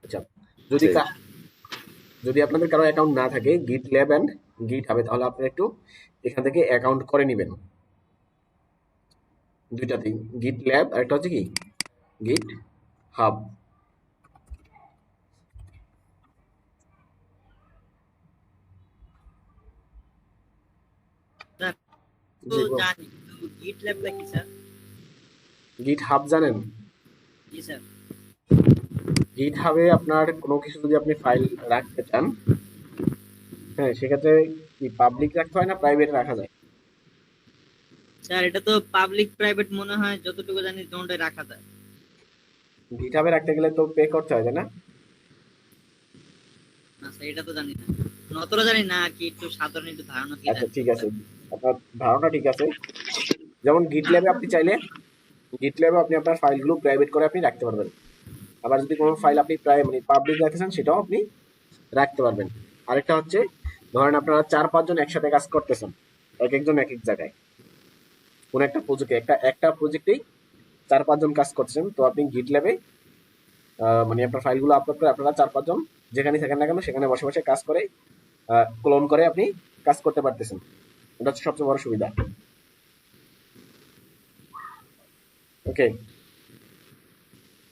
আচ্ছা, যদি যদি আপনাদের কারো অ্যাকাউন্ট না থাকে গিট ল্যাব অ্যান্ড গিট হাবে, তাহলে আপনারা একটু এখান থেকে অ্যাকাউন্ট করে নেবেন দুইটাতেই, গিট ল্যাব আর একটা হচ্ছে কি গিট হাব। স্যার তো জানি, গিট ল্যাবটা কি স্যার? গিট হাব জানেন? জি স্যার। গিট হাবে আপনার কোনো কিছু যদি আপনি ফাইল রাখতে চান, হ্যাঁ, সেক্ষেত্রে কি পাবলিক রাখতে হয় না প্রাইভেট রাখা যায়? স্যার এটা তো পাবলিক প্রাইভেট মনে হয়, যতটুকু জানি দুটোই রাখা যায়। গিট হাবে রাখতে গেলে তো পে করতে হয়, তাই না? না স্যার এটা তো জানি না, অতটা জানি না আর কি, একটু সাধারণ একটু ধারণা কি আচ্ছা ঠিক আছে, আপনার ধারণা ঠিক আছে। যেমন গিট ল্যাবে আপনি চাইলে গিট ল্যাবে আপনি আপনার ফাইলগুলো প্রাইভেট করে আপনি রাখতে পারবেন। আবার যদি কোনো ফাইল আপনি প্রায় মানে পাবলিক রাখতে চান, সেটাও আপনি রাখতে পারবেন। আরেকটা হচ্ছে, ধরেন আপনারা 4-5 জন একসাথে কাজ করতেছেন, এক একজন এক এক জায়গায় কোন একটা প্রজেক্টে, একটা প্রজেক্টেই 4-5 জন কাজ করছেন, তো আপনি গিট ল্যাবে মানে আপনার ফাইলগুলো আপলোড করে আপনারা 4-5 জন যেখানে থাকেন না কেন সেখানে বসে বসে কাজ করে ক্লোন করে আপনি কাজ করতে পারতেছেন। এটা হচ্ছে সবচেয়ে বড় সুবিধা। ওকে,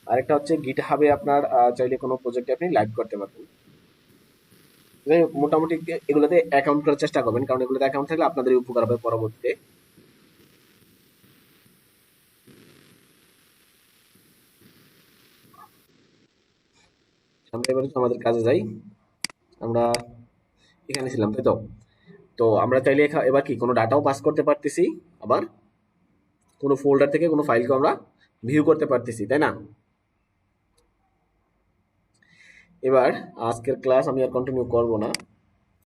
আরেকটা হচ্ছে গিট হাবে আপনার চাইলে কোনো প্রজেক্টে আপনি লাইভ করতে পারবেন। মোটামুটি এগুলোতে অ্যাকাউন্ট করার চেষ্টা করবেন, কারণ এগুলোতে অ্যাকাউন্ট থাকলে আপনাদের উপকার হবে পরবর্তীতে। আমরা এবার আমাদের কাজে যাই। আমরা এখানে ছিলাম, তাই তো? তো আমরা চাইলে এবার কি কোনো ডাটাও পাস করতে পারতেছি, আবার কোনো ফোল্ডার থেকে কোনো ফাইলকে আমরা ভিউ করতে পারতেছি, তাই না? এবার আজকের ক্লাস আমি আর কন্টিনিউ করব না।